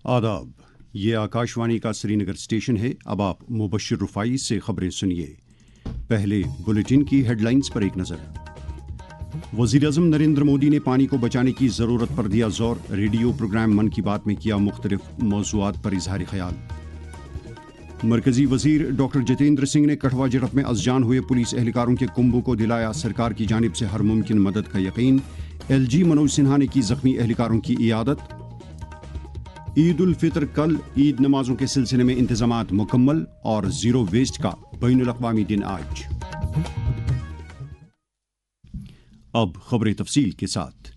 आदाब, ये आकाशवाणी का श्रीनगर स्टेशन है। अब आप मुबश्शिर रुफाई से खबरें सुनिए। पहले बुलेटिन की हेडलाइंस पर एक नजर। वज़ीर-ए-आज़म नरेंद्र मोदी ने पानी को बचाने की ज़रूरत पर दिया जोर। रेडियो प्रोग्राम मन की बात में किया मुख्तलिफ मौज़ूआत पर इज़हार ख्याल। मरकजी वज़ीर डॉक्टर जितेंद्र सिंह ने कठवा झड़प में अज़जान हुए पुलिस एहलकारों के कुंभों को दिलाया सरकार की जानिब से हर मुमकिन मदद का यकीन। LG मनोज सिन्हा ने की ज़ख्मी एहलकारों की इयादत। ईद उल फितर कल, ईद नमाजों के सिलसिले में इंतजामात मुकम्मल और जीरो वेस्ट का बैनुल अक़वामी दिन आज। अब खबरें तफसील के साथ।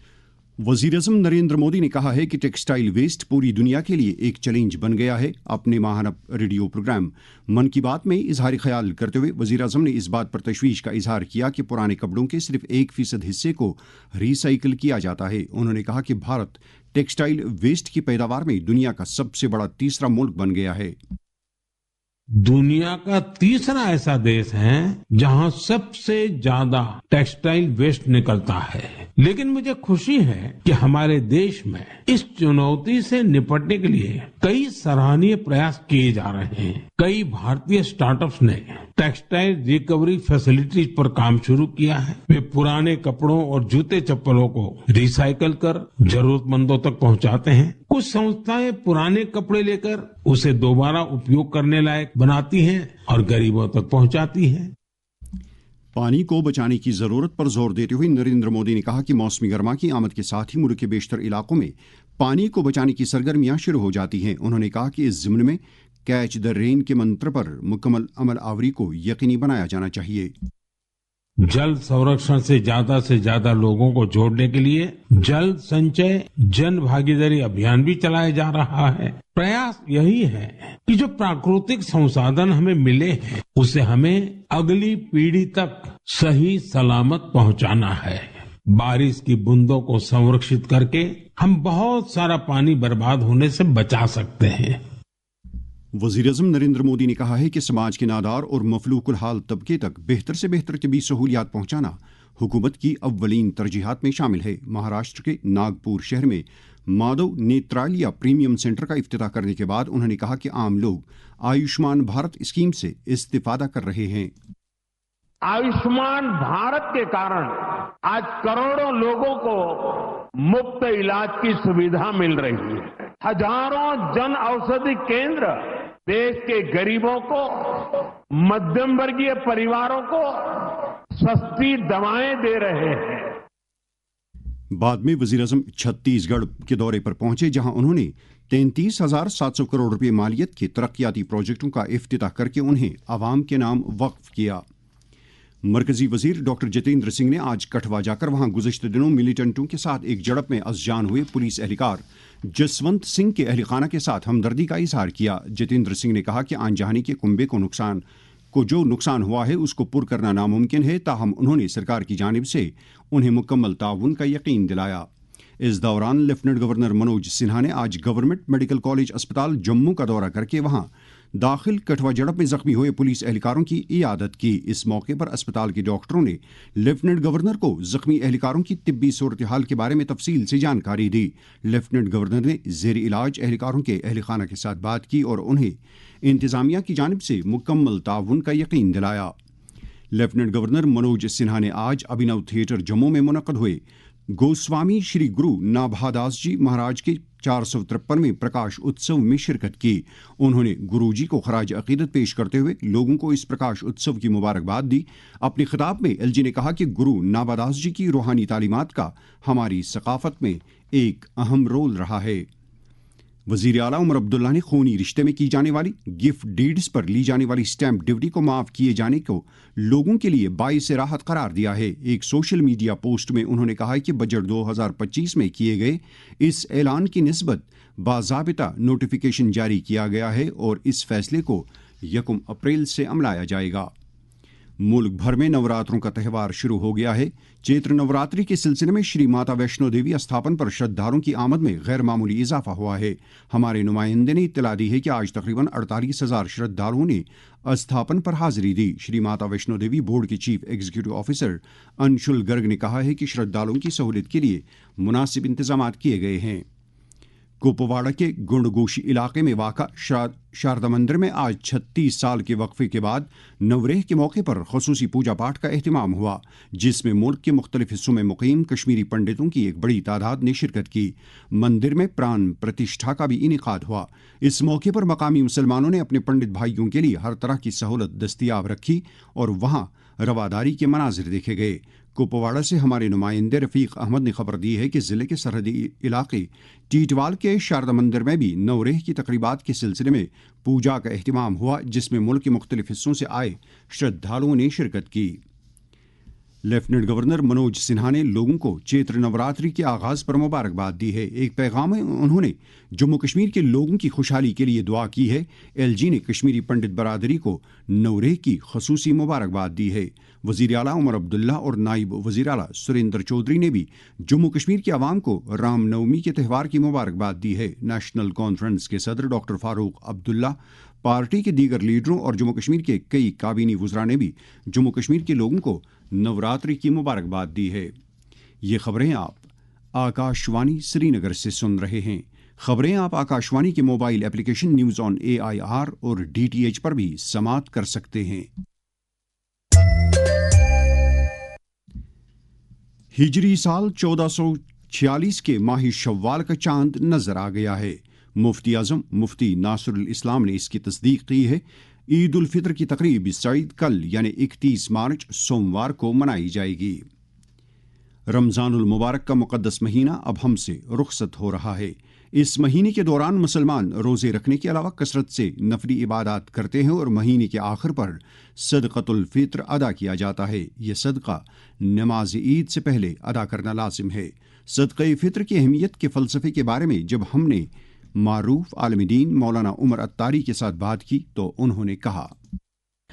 वज़ीर-ए-आज़म नरेंद्र मोदी ने कहा है कि टेक्सटाइल वेस्ट पूरी दुनिया के लिए एक चैलेंज बन गया है। अपने माहाना रेडियो प्रोग्राम मन की बात में इजहार ख्याल करते हुए वज़ीर-ए-आज़म ने इस बात पर तशवीश का इजहार किया कि पुराने कपड़ों के सिर्फ 1% हिस्से को रिसाइकिल किया जाता है। उन्होंने कहा कि भारत टेक्सटाइल वेस्ट की पैदावार में दुनिया का सबसे बड़ा तीसरा मुल्क बन गया है। दुनिया का तीसरा ऐसा देश है जहां सबसे ज्यादा टेक्सटाइल वेस्ट निकलता है। लेकिन मुझे खुशी है कि हमारे देश में इस चुनौती से निपटने के लिए कई सराहनीय प्रयास किए जा रहे हैं। कई भारतीय स्टार्टअप्स ने टेक्सटाइल रिकवरी फैसिलिटीज पर काम शुरू किया है। वे पुराने कपड़ों और जूते चप्पलों को रिसाइकल कर जरूरतमंदों तक पहुंचाते हैं। कुछ संस्थाएं पुराने कपड़े लेकर उसे दोबारा उपयोग करने लायक बनाती हैं और गरीबों तक पहुंचाती हैं। पानी को बचाने की जरूरत पर जोर देते हुए नरेंद्र मोदी ने कहा कि मौसमी गर्मा की आमद के साथ ही मुल्क के बेशतर इलाकों में पानी को बचाने की सरगर्मियां शुरू हो जाती हैं। उन्होंने कहा कि इस ज़िम्न में कैच द रेन के मंत्र पर मुकम्मल अमल आवरी को यकीनी बनाया जाना चाहिए। जल संरक्षण से ज्यादा लोगों को जोड़ने के लिए जल संचय जन भागीदारी अभियान भी चलाया जा रहा है। प्रयास यही है कि जो प्राकृतिक संसाधन हमें मिले हैं उसे हमें अगली पीढ़ी तक सही सलामत पहुंचाना है। बारिश की बूंदों को संरक्षित करके हम बहुत सारा पानी बर्बाद होने से बचा सकते हैं। वज़ीर-ए-आज़म नरेंद्र मोदी ने कहा है कि समाज के नादार और मफलूकुल हाल तबके तक बेहतर से बेहतर तबी सहूलियात पहुंचाना हुकूमत की अव्वलीन तरजीहात में शामिल है। महाराष्ट्र के नागपुर शहर में माधव नेत्रालिया प्रीमियम सेंटर का इफ्तिताह करने के बाद उन्होंने कहा कि आम लोग आयुष्मान भारत स्कीम से इस्तिफादा कर रहे हैं। आयुष्मान भारत के कारण आज करोड़ों लोगों को मुफ्त इलाज की सुविधा मिल रही है। हजारों जन औषधि केंद्र देश के गरीबों को, मध्यम वर्गीय परिवारों को सस्ती दवाएं दे रहे हैं। बाद में वज़ीर-ए-आज़म छत्तीसगढ़ के दौरे पर पहुंचे, जहां उन्होंने 33,700 करोड़ रुपए मालियत के तरक्याती प्रोजेक्टों का इफ्तिताह करके उन्हें आवाम के नाम वक्फ किया। मरकजी वजीर डॉक्टर जितेंद्र सिंह ने आज कठवा जाकर वहां गुज़िश्ते दिनों मिलिटेंटों के साथ एक झड़प में अज़जान हुए पुलिस एहलकार जसवंत सिंह के अहलखाना के साथ हमदर्दी का इजहार किया। जितेंद्र सिंह ने कहा कि आन जहानी के कुंबे को जो नुकसान हुआ है उसको पुर करना नामुमकिन है, ताहम उन्होंने सरकार की जानिब से उन्हें मुकम्मल ताउन का यकीन दिलाया। इस दौरान लेफ्टिनेंट गवर्नर मनोज सिन्हा ने आज गवर्नमेंट मेडिकल कॉलेज अस्पताल जम्मू का दौरा करके वहां दाखिल कठवा झड़प में जख्मी हुए पुलिस एहलकारों की इयादत की। इस मौके पर अस्पताल के डॉक्टरों ने लेफ्टिनेंट गवर्नर को जख्मी एहलकारों की तिब्बी सूरत हाल के बारे में तफसील से जानकारी दी। लेफ्टिनेंट गवर्नर ने ज़ेर इलाज एहलकारों के एहलखाना के साथ बात की और उन्हें इंतजामिया की जानिब से मुकम्मल ताउन का यकीन दिलाया। लेफ्टिनेंट गवर्नर मनोज सिन्हा ने आज अभिनव थिएटर जम्मू में मुनक्कद हुए गोस्वामी श्री गुरु नाभादास जी महाराज के 453वें प्रकाश उत्सव में शिरकत की। उन्होंने गुरुजी को खराज अकीदत पेश करते हुए लोगों को इस प्रकाश उत्सव की मुबारकबाद दी। अपने खिताब में LG ने कहा कि गुरु नाभादास जी की रूहानी तालीमात का हमारी सकाफत में एक अहम रोल रहा है। वज़ीर आला उमर अब्दुल्ला ने खूनी रिश्ते में की जाने वाली गिफ्ट डीड्स पर ली जाने वाली स्टैंप ड्यूटी को माफ़ किए जाने को लोगों के लिए बाइस राहत करार दिया है। एक सोशल मीडिया पोस्ट में उन्होंने कहा है कि बजट 2025 में किए गए इस ऐलान की निस्बत बाज़ाबिता नोटिफिकेशन जारी किया गया है और इस फैसले को 1 अप्रैल से अमलाया जाएगा। मुल्क भर में नवरात्रों का त्यौहार शुरू हो गया है। चैत्र नवरात्रि के सिलसिले में श्री माता वैष्णो देवी अस्थापन पर श्रद्धालुओं की आमद में गैर मामूली इजाफा हुआ है। हमारे नुमाइंदे ने इत्तला दी है कि आज तकरीबन 48,000 श्रद्धालुओं ने अस्थापन पर हाजिरी दी। श्री माता वैष्णो देवी बोर्ड के chief executive officer Anshul Garg ने कहा है कि श्रद्धालुओं की सहूलियत के लिए मुनासिब इंतजाम किए गए हैं। कुपवाड़ा के गुंडगोशी इलाके में वाक़ा शारदा मंदिर में आज 36 साल के वक्फे के बाद नवरेह के मौके पर खसूसी पूजा पाठ का एहतमाम हुआ, जिसमें मुल्क के मुख्तलिफ हिस्सों में मुकीम कश्मीरी पंडितों की एक बड़ी तादाद ने शिरकत की। मंदिर में प्राण प्रतिष्ठा का भी इनेकाद हुआ। इस मौके पर मकामी मुसलमानों ने अपने पंडित भाइयों के लिए हर तरह की सहूलत दस्तियाब रखी और वहाँ रवादारी के मनाजिर देखे गए। कुपवाड़ा से हमारे नुमाइंदे रफीक अहमद ने खबर दी है कि जिले के सरहदी इलाके टीटवाल के शारदा मंदिर में भी नवरेह की तकरीबात के सिलसिले में पूजा का एहतमाम हुआ, जिसमें मुल्क के मुख्तलिफ हिस्सों से आए श्रद्धालुओं ने शिरकत की। लेफ्टिनेंट गवर्नर मनोज सिन्हा ने लोगों को चैत्र नवरात्रि के आगाज पर मुबारकबाद दी है। एक पैगाम में उन्होंने जम्मू कश्मीर के लोगों की खुशहाली के लिए दुआ की है। एलजी ने कश्मीरी पंडित बरादरी को नवरेह की खसूसी मुबारकबाद दी है। वज़ीर आला उमर अब्दुल्ला और नाइब वज़ीर आला सुरेंद्र चौधरी ने भी जम्मू कश्मीर की आवाम को रामनवमी के त्यौहार की मुबारकबाद दी है। नेशनल कॉन्फ्रेंस के सदर डॉक्टर फारूक अब्दुल्ला, पार्टी के दीगर लीडरों और जम्मू कश्मीर के कई काबीनी वज़रा ने भी जम्मू कश्मीर के लोगों को नवरात्रि की मुबारकबाद दी है। ये खबरें आप आकाशवाणी श्रीनगर से सुन रहे हैं। खबरें आप आकाशवाणी के mobile application news on AIR और DTH पर भी समात कर सकते हैं। हिजरी साल 1446 के माह शव्वाल का चांद नजर आ गया है। मुफ्ती आजम मुफ्ती नासरुल इस्लाम ने इसकी तस्दीक की है। ईद उल फितर की तकरीब इस ईद कल यानी 31 मार्च सोमवार को मनाई जाएगी। रमज़ानुल मुबारक का मुक़द्दस महीना अब हमसे रुखसत हो रहा है। इस महीने के दौरान मुसलमान रोज़े रखने के अलावा कसरत से नफली इबादत करते हैं और महीने के आखिर पर सदक़तुल फित्र अदा किया जाता है। यह सदका नमाज ईद से पहले अदा करना लाजिम है। सदक़े फित्र की अहमियत के फ़लसफ़े के बारे में जब हमने मारूफ आलिम दीन मौलाना उमर अत्तारी के साथ बात की तो उन्होंने कहा,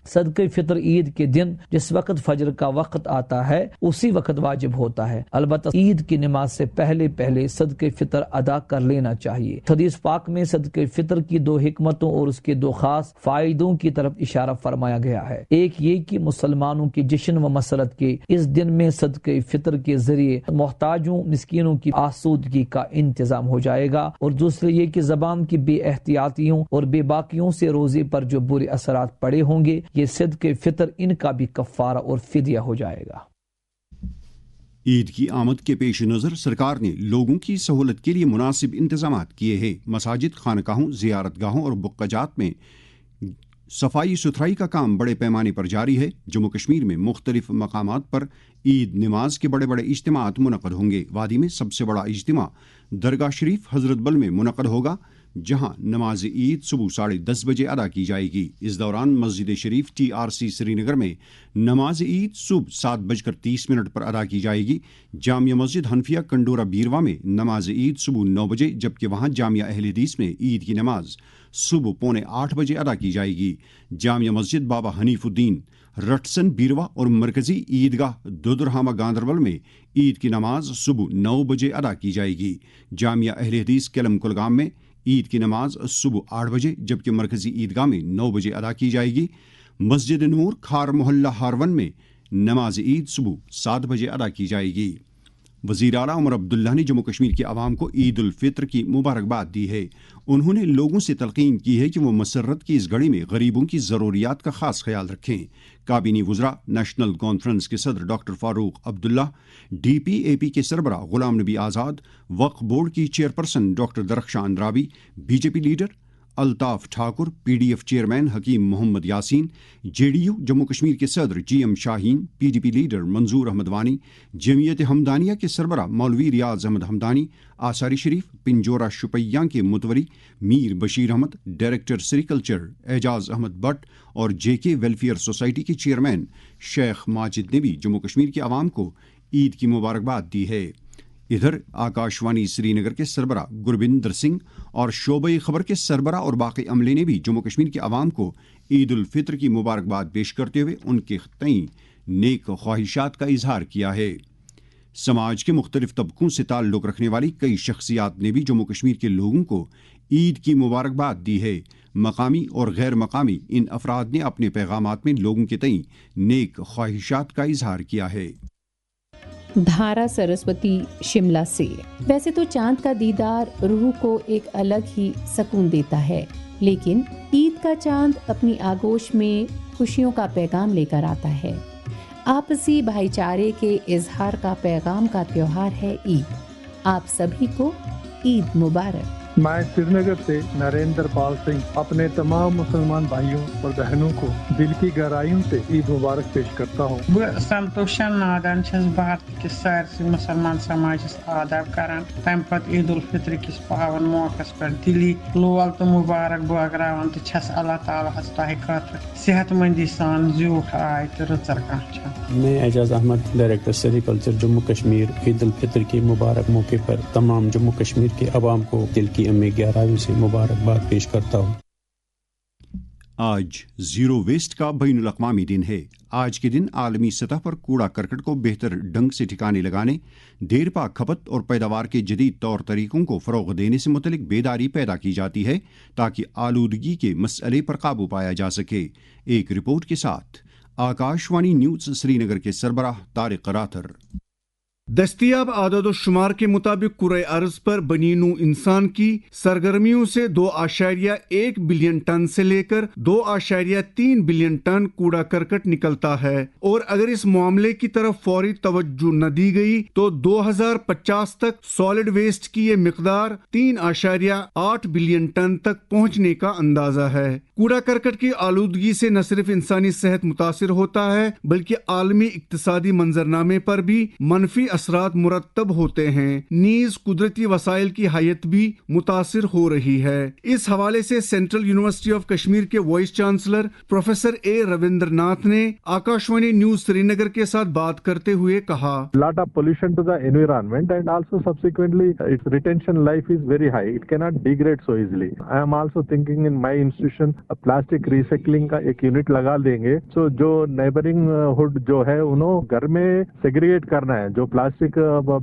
सदक़े फितर ईद के दिन जिस वक्त फजर का वक्त आता है उसी वक्त वाजिब होता है। अलबत्ता ईद की नमाज से पहले पहले सदक़े फितर अदा कर लेना चाहिए। हदीस पाक में सदक़े फितर की 2 हिकमतों और उसके 2 खास फायदों की तरफ इशारा फरमाया गया है। एक ये कि मुसलमानों की जश्न व मसरत के इस दिन में सदक़े फितर के जरिए मोहताजों मिस्कीनों की आसूदगी का इंतजाम हो जाएगा, और दूसरे ये कि ज़बान की बेएहतियातियों और बेबाकियों से रोजे पर जो बुरे असरात पड़े होंगे, ये सदक़े फितर इनका भी कफ़ारा और फिदिया हो जाएगा। ईद की आमद के पेश नज़र सरकार ने लोगों की सहूलत के लिए मुनासिब इंतजामात किए हैं। मसाजिद, खानकाहों, ज़ियारतगाहों और बुक्काजात में सफाई सुथराई का काम बड़े पैमाने पर जारी है। जम्मू कश्मीर में मुख्तलिफ मकामात पर ईद नमाज के बड़े बड़े इज्तिमात मुनक़द होंगे। वादी में सबसे बड़ा इज्तिमा दरगाह शरीफ हजरत बल में मुनक़द होगा, जहां नमाज ईद सुबह 10:30 बजे अदा की जाएगी। इस दौरान मस्जिद शरीफ TRC श्रीनगर में नमाज ईद सुबह 7:30 पर अदा की जाएगी। जामिया मस्जिद हनफिया कंडोरा बीरवा में नमाज ईद सुबह 9 बजे, जबकि वहां जामिया अहले हदीस में ईद की नमाज सुबह 7:45 बजे अदा की जाएगी। जामिया मस्जिद बाबा हनीफुद्दीन रटसन बीरवा और मरकजी ईदगाह दुदरहामा गांदरबल में ईद की नमाज सुबह 9 बजे अदा की जाएगी। जामिया अहले हदीस केलम कुलगाम में ईद की नमाज सुबह 8 बजे, जबकि मरकजी ईदगाह में 9 बजे अदा की जाएगी। मस्जिद नूर खार मोहल्ला हारवन में नमाज ईद सुबह 7 बजे अदा की जाएगी। वज़ीर आला उमर अब्दुल्ला ने जम्मू कश्मीर की आवाम को ईद उल फित्र की मुबारकबाद दी है। उन्होंने लोगों से तलकीन की है कि वो मसर्रत की इस घड़ी में गरीबों की ज़रूरियात का खास ख्याल रखें। काबीनी वज़रा नेशनल कॉन्फ्रेंस के सदर डॉक्टर फारूक अब्दुल्ला, DPAP के सरबरा गुलाम नबी आज़ाद, वक्फ बोर्ड की chairperson doctor Darakhshan Rawi, BJP leader Altaf Thakur, PDF chairman Hakim Mohammad Yasin, JDU Jammu Kashmir के सदर GM शाहीन, PDP लीडर मंजूर अहमद वानी, जमीयत हमदानिया के सरबरा मौलवी रियाज अहमद हमदानी, आसारी शरीफ पिंजोरा शुपैया के मुतवरी मीर बशीर अहमद, डायरेक्टर सेरिकल्चर एजाज अहमद भट्ट और JK वेलफेयर सोसाइटी के चेयरमैन शेख माजिद ने भी जम्मू कश्मीर की आवाम को ईद की मुबारकबाद दी है। इधर आकाशवाणी श्रीनगर के सरबरा गुरबिंदर सिंह और शोबे खबर के सरबरा और बाकी अमले ने भी जम्मू कश्मीर की आवाम को ईद उल फित्र की मुबारकबाद पेश करते हुए उनके तई नेक ख्वाहिशात का इजहार किया है। समाज के मुख्तलिफ तबकों से ताल्लुक़ रखने वाली कई शख्सियात ने भी जम्मू कश्मीर के लोगों को ईद की मुबारकबाद दी है। मकामी और गैर मकामी इन अफराद ने अपने पैगामात में लोगों के तई नेक ख्वाहिशात का इजहार किया है। धारा सरस्वती शिमला से। वैसे तो चांद का दीदार रूह को एक अलग ही सुकून देता है, लेकिन ईद का चांद अपनी आगोश में खुशियों का पैगाम लेकर आता है। आपसी भाईचारे के इजहार का पैगाम का त्योहार है ईद। आप सभी को ईद मुबारक। मैं श्रीनगर से नरेंद्र पाल सिंह अपने तमाम मुसलमान भाइयों और बहनों को दिल की गहराइयों से ईद मुबारक पेश करता हूँ। बह संतोषन नादन भारत किस सारसी मुसलमान समाजस आदाब करान तम पत ईद उल फित्र किस पावन मौकस पर दिली लोल तो मुबारक बगरावन तो छस अल्लाह ताला हस ताहि खतर सेहतमंदी सान जूठ आय तो रचर कांचा। मैं एजाज अहमद डायरेक्टर सेरिकल्चर जम्मू कश्मीर ईद उल फित्र के मुबारक मौके पर तमाम जम्मू कश्मीर के अवाम को दिल की मैं 11वीं से मुबारकबाद पेश करता हूँ। आज जीरो वेस्ट का बैनुल अक़वामी दिन है। आज के दिन आलमी सतह पर कूड़ा करकट को बेहतर ढंग से ठिकाने लगाने, देरपा खपत और पैदावार के जदीद तौर तरीकों को फ़रोग़ देने से मुतलिक बेदारी पैदा की जाती है ताकि आलूदगी के मसले पर काबू पाया जा सके। एक रिपोर्ट के साथ आकाशवाणी न्यूज़ श्रीनगर के सरबराह तारिक राथर। दस्तयाब आदद शुमार के मुताबिक कुरे अर्ज पर बनीनू इंसान की सरगर्मियों से 2.1 बिलियन टन से लेकर 2.3 बिलियन टन कूड़ा करकट निकलता है, और अगर इस मामले की तरफ फौरी तवज्जो न दी गई तो 2050 तक सॉलिड वेस्ट की ये मिकदार 3.8 बिलियन टन तक पहुंचने का अंदाजा है। कूड़ा करकट की आलूदगी से न सिर्फ इंसानी सेहत मुतासिर होता है बल्कि आलमी इक्तिसादी मंजरनामे पर भी मनफी असरात मुरतब होते हैं। नीज कुदरती वसाइल की हयत भी मुतासिर हो रही है। इस हवाले से सेंट्रल यूनिवर्सिटी ऑफ कश्मीर के vice chancellor professor A Ravindra Nath ने आकाशवाणी न्यूज श्रीनगर के साथ बात करते हुए कहा, lot of pollution to the environment and also subsequently its retention life is very high. It cannot degrade so easily. I am also thinking in my institution a plastic recycling का एक unit लगा देंगे, so जो neighbouring hood जो है उन्होंने घर में सेग्रीगेट करना है। जो प्लास्टिक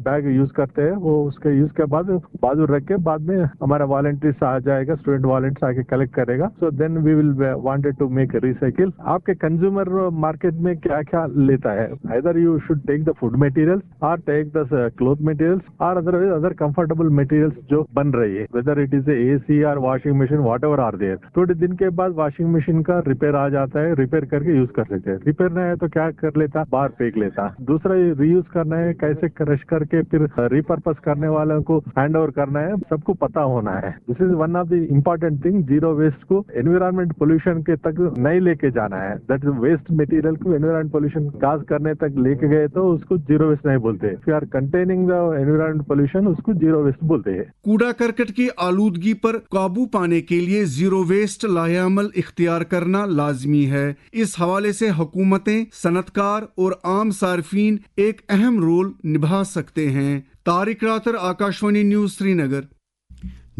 बैग यूज करते हैं वो उसके यूज के बाद बाजू रख के बाद में हमारा वॉलंटियर्स आ जाएगा, स्टूडेंट वॉलंटियर्स आके कलेक्ट करेगा। So then we will wanted to make recycle. आपके कंज्यूमर मार्केट में क्या क्या लेता है, either you should take the food materials और टेक द क्लॉथ मटेरियल्स और अदर कंफर्टेबल मटेरियल्स जो बन रही है, वेदर इट इज एसी और washing machine whatever are there. थोड़े दिन के बाद वॉशिंग मशीन का रिपेयर आ जाता है, रिपेयर करके यूज कर लेते हैं। रिपेयर नहीं है तो क्या कर लेता, बाहर फेंक लेता। दूसरा रीयूज करना है, कैसे क्रश करके फिर रिपर्पस करने वालों को हैंड ओवर करना है, सबको पता होना है। This is one of the important thing. Zero waste को एनवायरमेंट पोल्यूशन के तक नहीं लेके जाना है। दैट इज वेस्ट मटेरियल को एनवायरमेंट पोल्यूशन काज करने तक लेके गए तो उसको जीरो वेस्ट नहीं बोलते। If you are containing the environment pollution उसको जीरो वेस्ट बोलते हैं। कूड़ा करकट की आलूदगी पर काबू पाने के लिए जीरो वेस्ट लाहेअमल इख्तियार करना लाजमी है। इस हवाले से हुकूमतें, सनतकार और आम सार्फिन एक अहम रोल निभा सकते हैं। तारिक रातर, आकाशवाणी न्यूज श्रीनगर।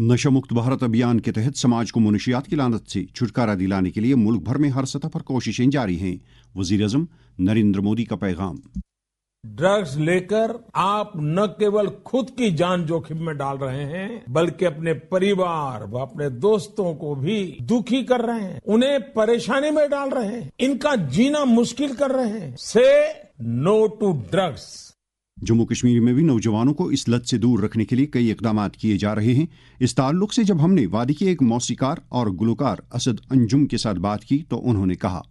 नशा मुक्त भारत अभियान के तहत समाज को मुनशियात की लानत से छुटकारा दिलाने के लिए मुल्क भर में हर सतह पर कोशिशें जारी हैं। वज़ीर-ए-आज़म नरेंद्र मोदी का पैगाम। ड्रग्स लेकर आप न केवल खुद की जान जोखिम में डाल रहे हैं बल्कि अपने परिवार व अपने दोस्तों को भी दुखी कर रहे हैं, उन्हें परेशानी में डाल रहे हैं, इनका जीना मुश्किल कर रहे हैं। Say no to drugs. Jammu Kashmir में भी नौजवानों को इस लत से दूर रखने के लिए कई इकदाम किए जा रहे हैं। इस ताल्लुक से जब हमने वादी के एक मौसीकार और गुलकार असद अंजुम के साथ बात की तो उन्होंने कहा,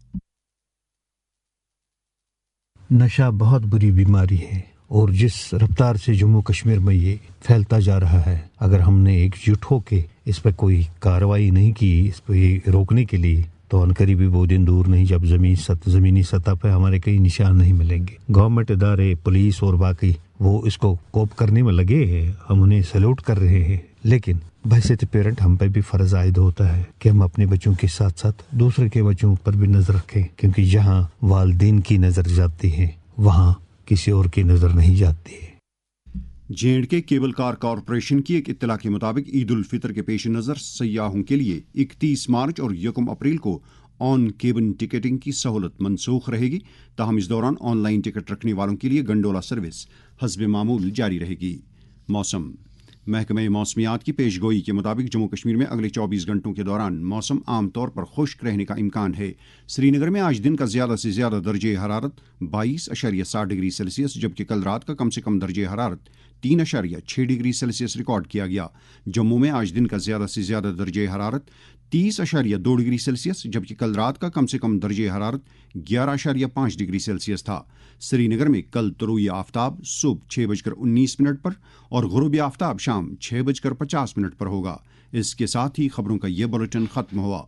नशा बहुत बुरी बीमारी है और जिस रफ्तार से जम्मू कश्मीर में ये फैलता जा रहा है, अगर हमने एकजुट होकर इस पर कोई कार्रवाई नहीं की, इस पर रोकने के लिए, तो अनकरीबी वो दिन दूर नहीं जब ज़मीनी सतह पर हमारे कई निशान नहीं मिलेंगे। गवर्नमेंट इदारे, पुलिस और बाकी वो इसको कोप करने में लगे हैं, हम उन्हें सैल्यूट कर रहे हैं, लेकिन बहैसियत पेरेंट हम पर भी फर्ज आयद होता है कि हम अपने बच्चों के साथ साथ दूसरे के बच्चों पर भी नजर रखें, क्योंकि जहाँ वालिदैन की नजर जाती है वहाँ किसी और की नजर नहीं जाती है। J&K केबल कार कॉरपोरेशन की एक इत्तला के मुताबिक ईद उल फितर के पेश नज़र सयाहों के लिए 31 मार्च और 1 अप्रैल को ऑन केबन टिकटिंग की सहूलत मनसूख रहेगी। ताहम इस दौरान ऑनलाइन टिकट रखने वालों के लिए गंडोला सर्विस हस्ब मामूल जारी रहेगी। मौसम محکمہ موسمیات کی پیش گوئی کے مطابق جموں کشمیر میں اگلے 24 گھنٹوں کے دوران موسم عام طور پر خشک رہنے کا امکان ہے۔ سری نگر میں آج دن کا زیادہ سے زیادہ درجہ حرارت 22.7 ڈگری سیلسیس جبکہ کل رات کا کم سے کم درجہ حرارت 3.6 ڈگری سیلسیس ریکارڈ کیا گیا۔ جموں میں آج دن کا زیادہ سے زیادہ درجہ حرارت 30.2 ڈگری سیلسیس جبکہ کل رات کا کم سے کم درجہ حرارت 11.5 ڈگری سیلسیس تھا۔ سری نگر میں کل طلوع آفتاب صبح 6:19 پر اور غروب آفتاب شام 6:50 پر ہوگا۔ اس کے ساتھ ہی خبروں کا یہ بلیٹن ختم ہوا۔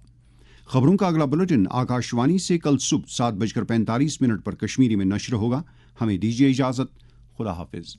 خبروں کا اگلا بلیٹن آکاش وانی سے کل صبح 7:45 پر کشمیری میں نشر ہوگا۔ ہمیں دیجیے اجازت۔ خدا حافظ۔